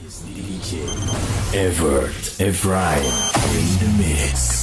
DJ Evert Ephraim in the mix.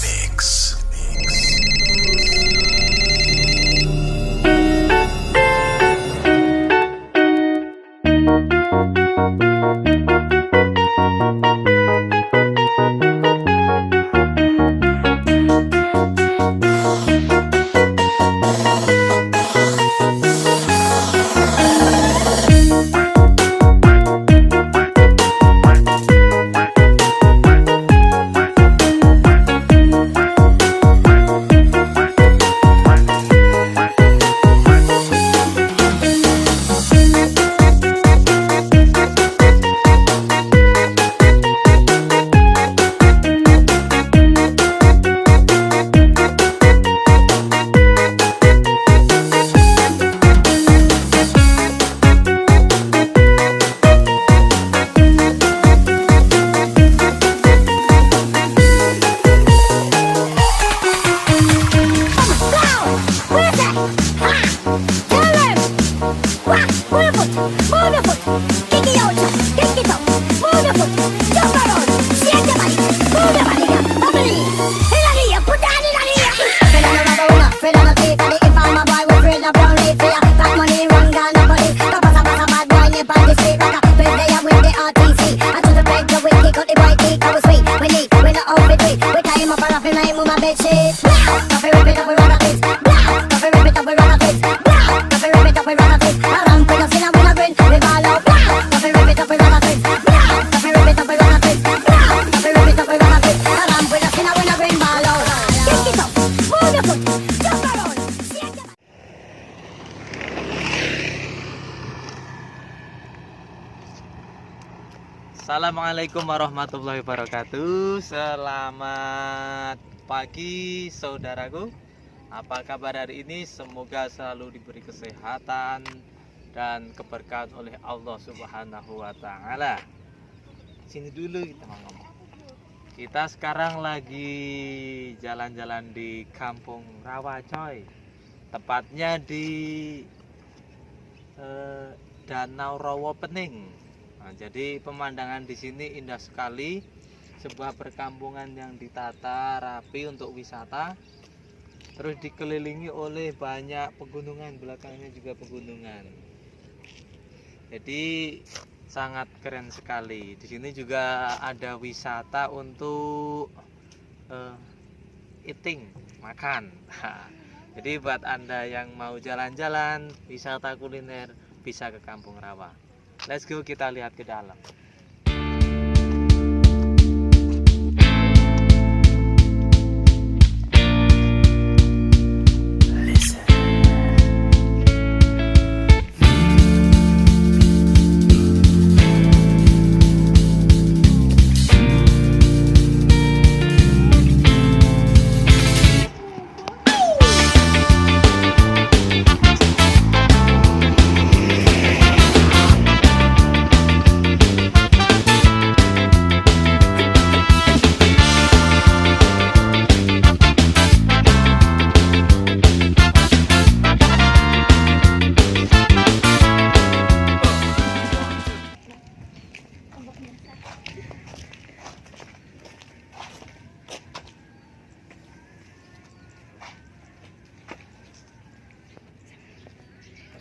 Assalamualaikum warahmatullahi wabarakatuh. Selamat pagi saudaraku. Apa kabar hari ini? Semoga selalu diberi kesehatan dan keberkahan oleh Allah Subhanahu wa taala. Sini dulu kita mau ngomong. Kita sekarang lagi jalan-jalan di Kampung Rawa coy. Tepatnya di Danau Rawa Pening. Nah, jadi pemandangan di sini indah sekali, sebuah perkampungan yang ditata rapi untuk wisata, terus dikelilingi oleh banyak pegunungan, belakangnya juga pegunungan. Jadi sangat keren sekali. Di sini juga ada wisata untuk eating, makan. Jadi buat Anda yang mau jalan-jalan, wisata kuliner, bisa ke Kampung Rawa. Let's go, kita lihat ke dalam.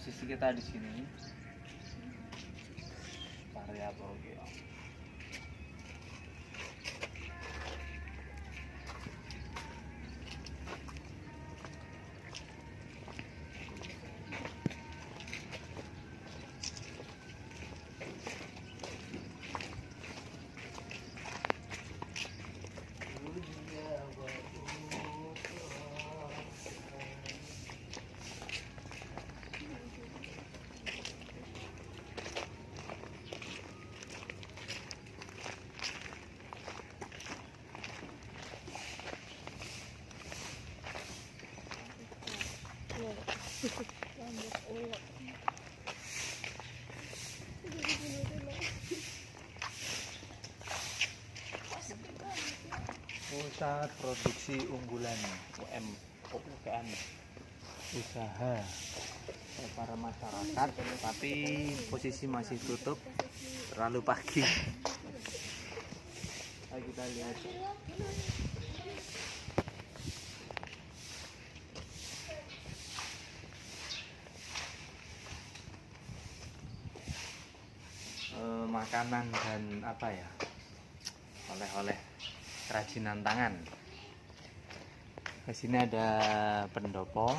Posisi kita di sini area Bogor. Pusat Produksi Unggulan UMKM, usaha para masyarakat, tapi posisi masih tutup terlalu pagi. Ayo kita lihat. Makanan dan apa ya, oleh-oleh kerajinan tangan. Di sini ada pendopo.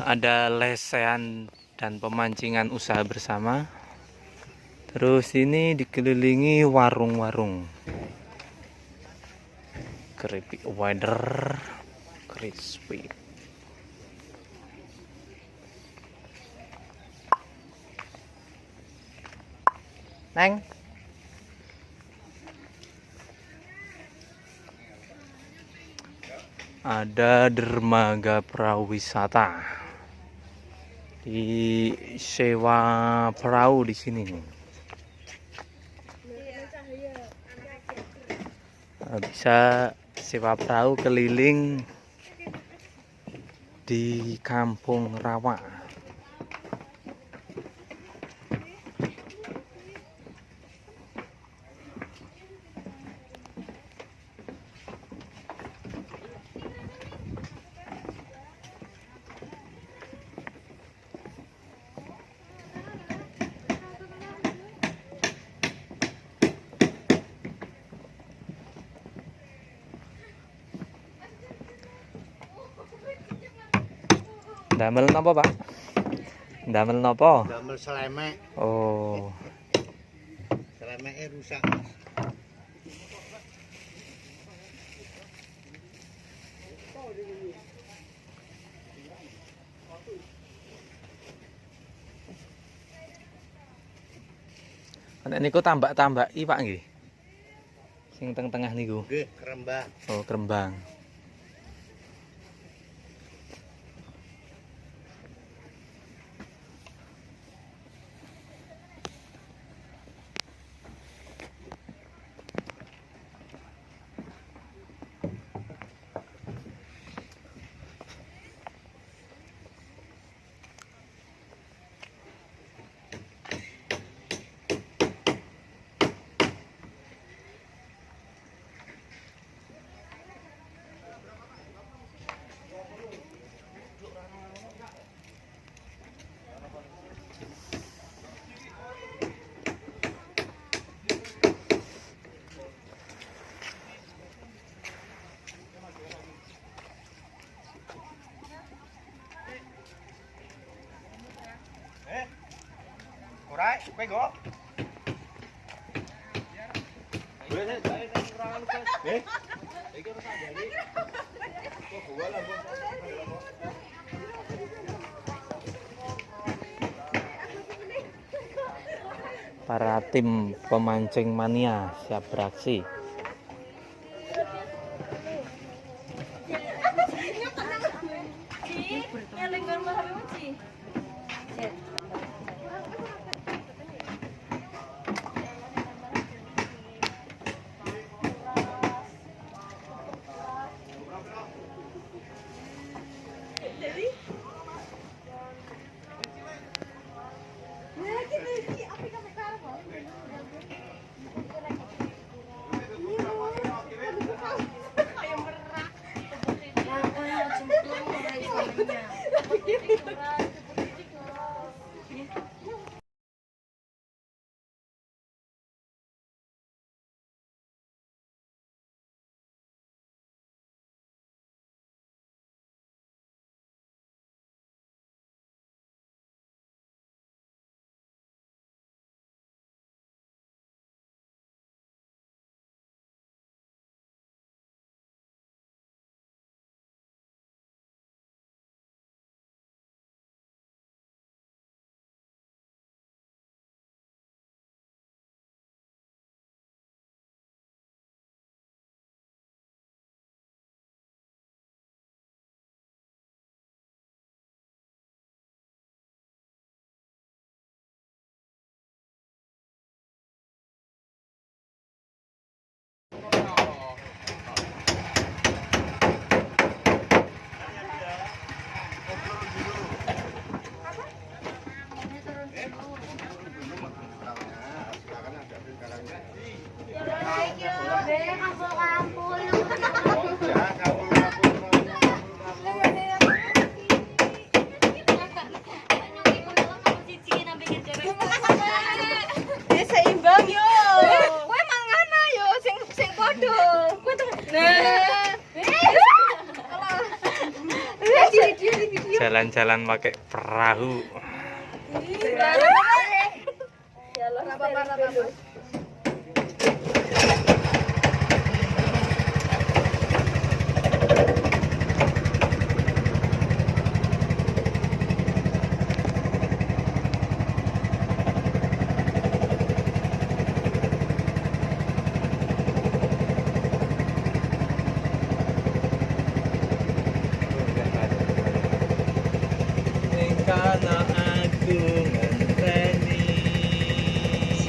Ada lesehan dan pemancingan usaha bersama. Terus ini dikelilingi warung-warung. Keripik weather crispy. Neng. Ada dermaga prawisata. Di sewa perahu di sini nih. Bisa sewa perahu keliling di Kampung Rawa. Damel napa, Pak? Damel napa? Damel selemek. Oh. Selemeknya rusak. Nek niku tambak-tambaki, Pak nggih. Sing teng-tengah niku. Nggih, kerembang. Oh, kerembang. Alright, pego. Para tim pemancing mania siap beraksi. Seimbang yo. Kowe mangana yo sing padha. Kowe Jalan-jalan pakai perahu. Karena aku ngenteni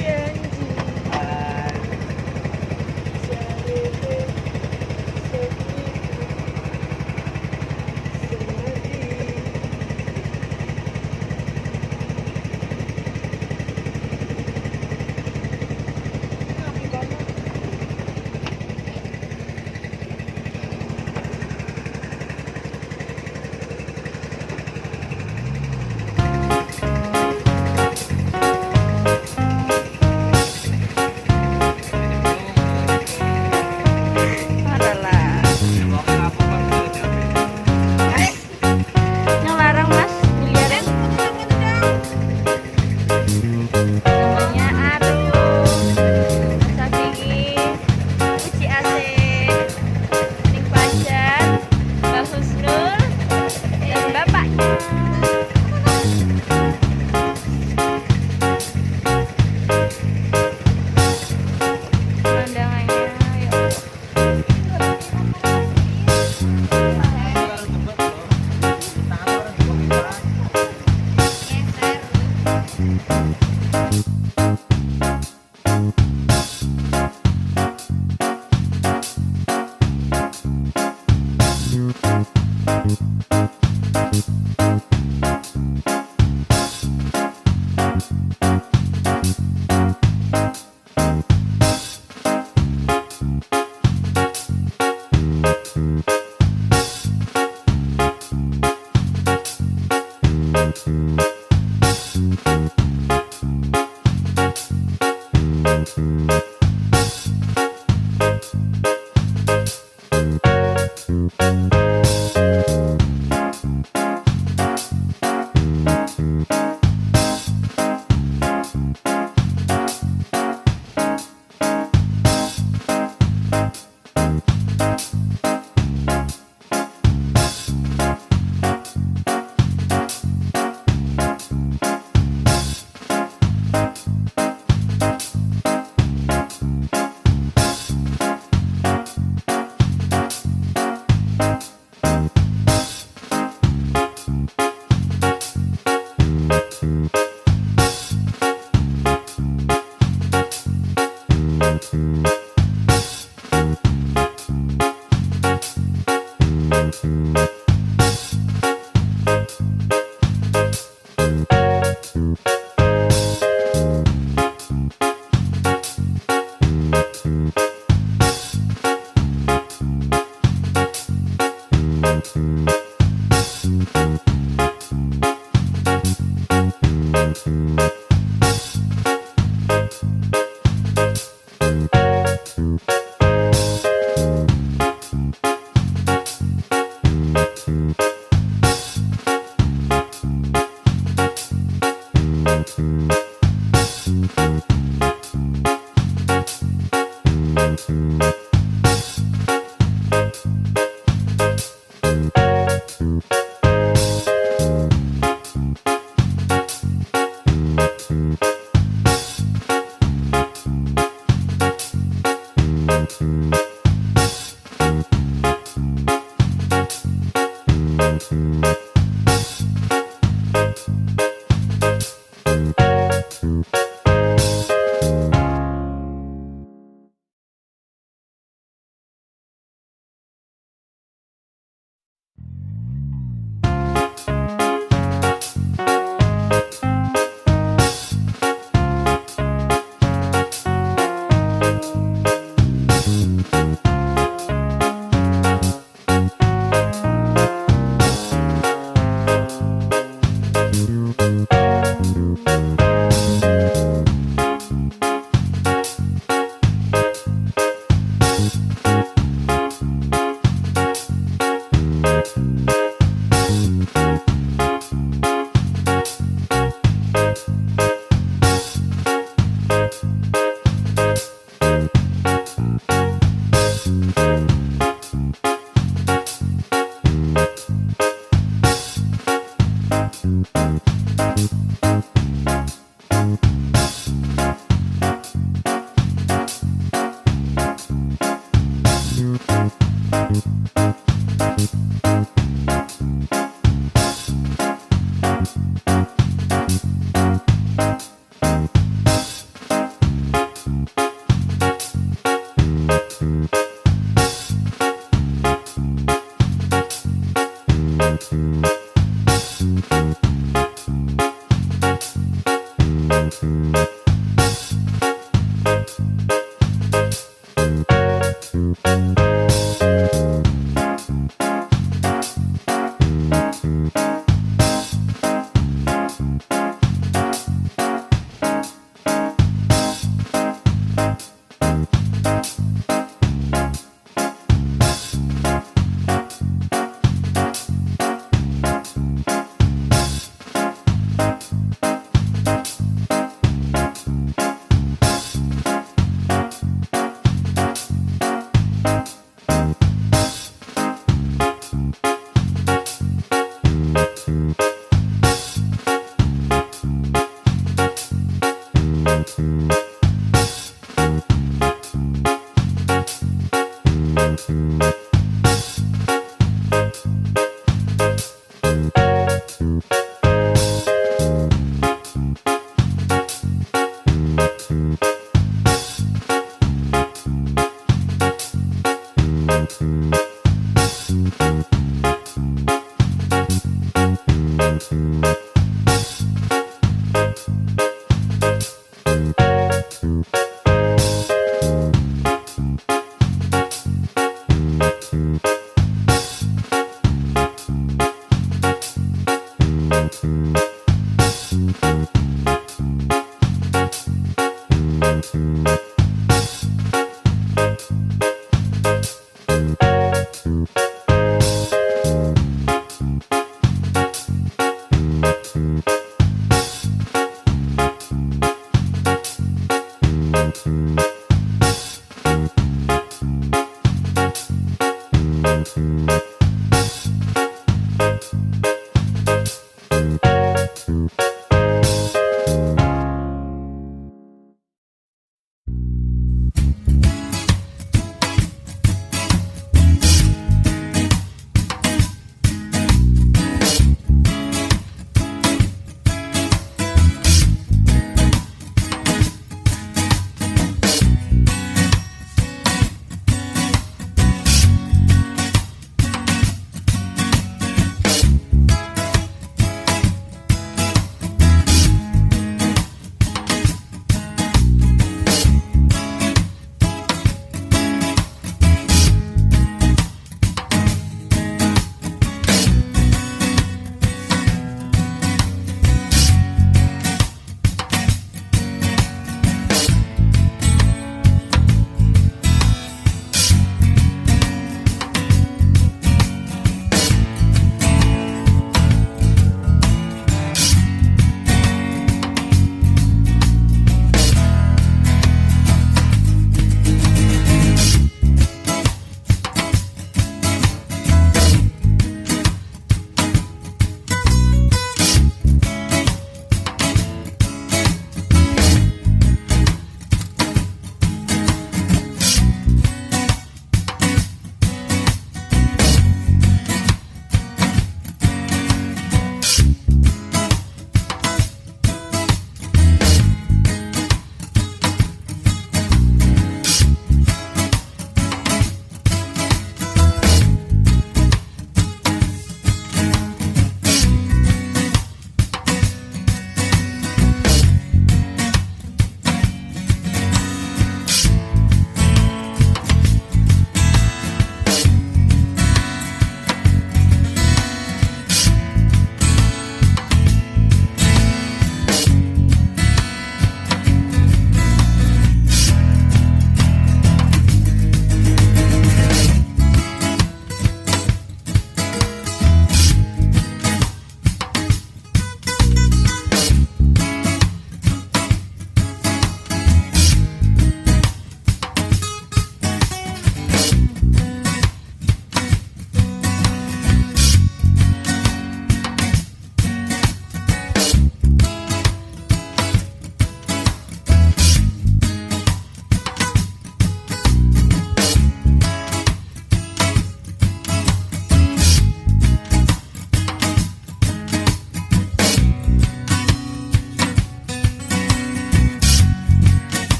janjian ngelarang Mas biliaran. Namanya Arum, Mas Afiki, Uci Asih, Ning Fajar, Mbak Husnul, dan bapaknya. Pemandangannya ya Allah.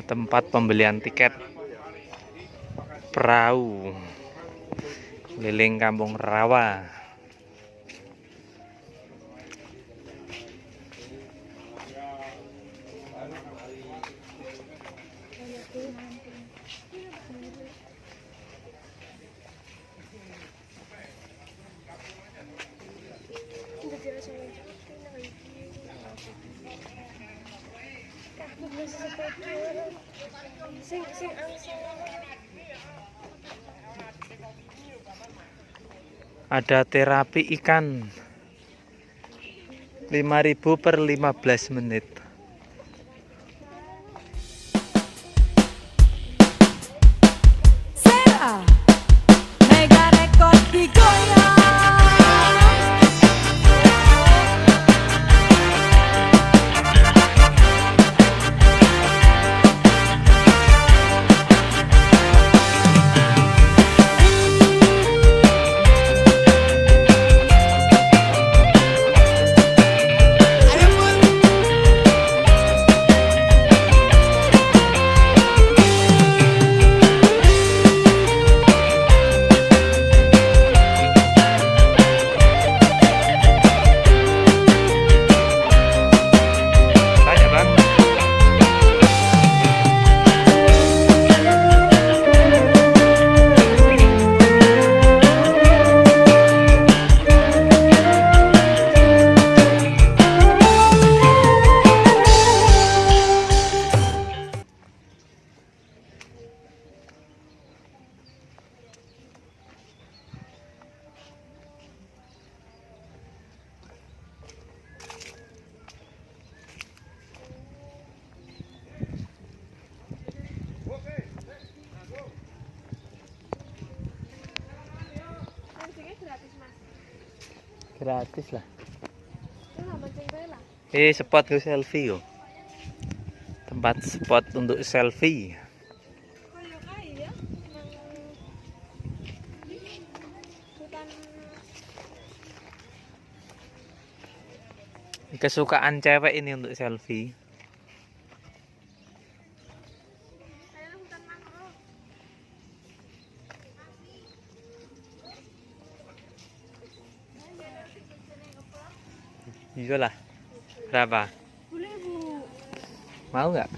tempat pembelian tiket perahu keliling Kampung Rawa. Ada terapi ikan. 5.000 per 15 menit. Sera Mega Record digoyang. Banyak bang. Mancingnya gratis mas. Gratis lah. Itu nggak mancing rela. Spot gue selfie yo. Tempat spot untuk selfie. Kayak ya, emang hutan. Kesukaan cewek ini untuk selfie. Kayaknya hutan mangrove. Iya lah. Berapa? Boleh bu. Mau nggak?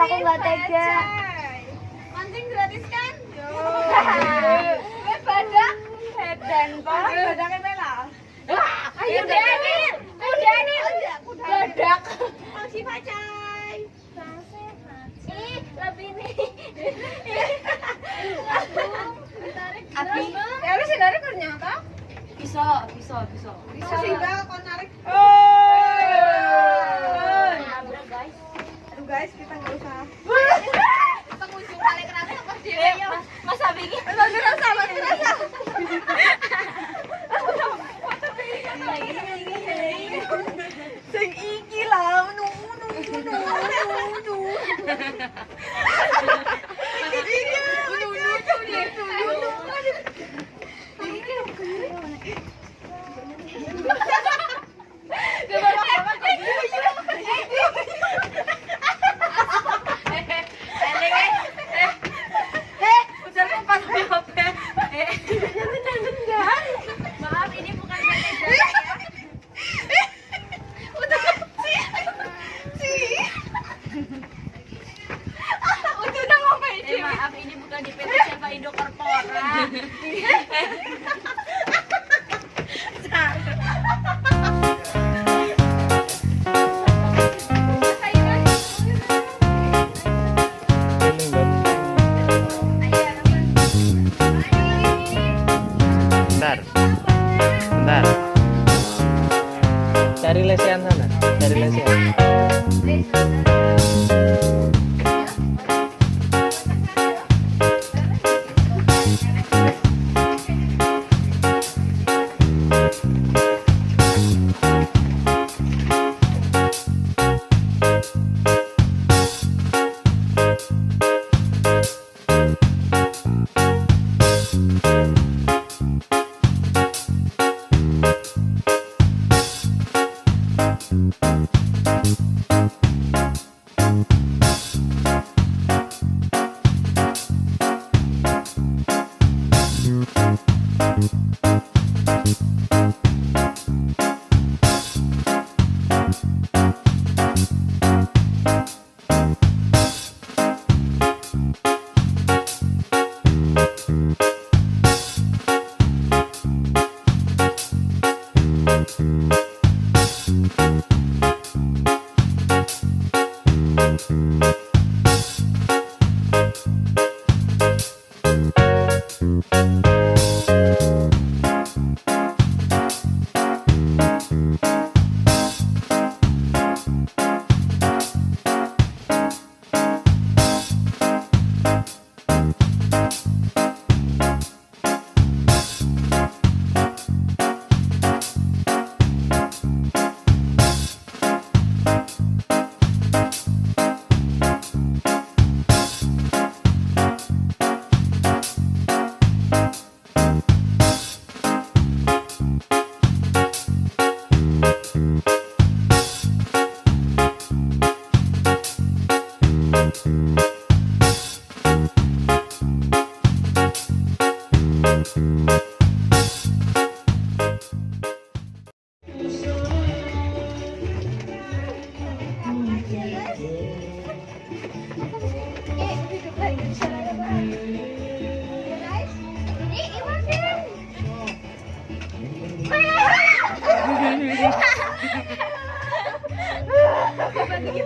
aku nggak tega. Mancing gratis kan? Badak. Edan, Pak. Badaknya Bella. Ayo Danin. Badak. Masih pacai. Ih, lebih nih. Api. Ya lu sedari ternyata. Bisa. Masih bal kon narik. Aduh guys, kita nggak usah. Pengunjung paling kerasa apa sih? Mas Abi ini. Mas kerasa. Sing iki lah, nunggu. Maaf, ini bukan maaf, ini bukan di PT Java Indo Corpora. Bentar. Cari lesehan sana. Cari lesehan.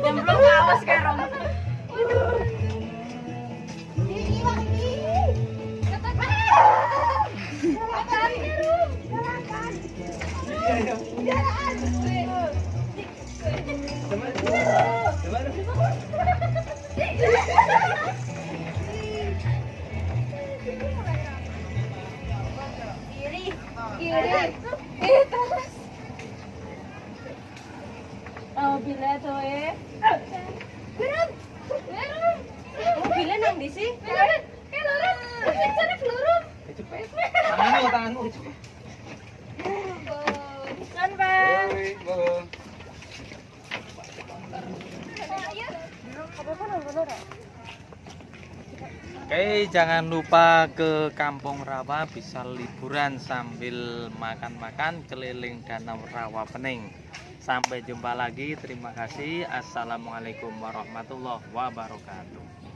Yang belum awas sekarang. Kiri. Terus. Oh, bila tuh Berat. Mobilnya nang di sih. Berat. Lurus. Sana lurus. Cepet. Tanganmu cepet. Kan, Bang. Oke, jangan lupa ke Kampung Rawa, bisa liburan sambil makan-makan keliling Danau Rawa Pening. Sampai jumpa lagi. Terima kasih. Assalamualaikum warahmatullahi wabarakatuh.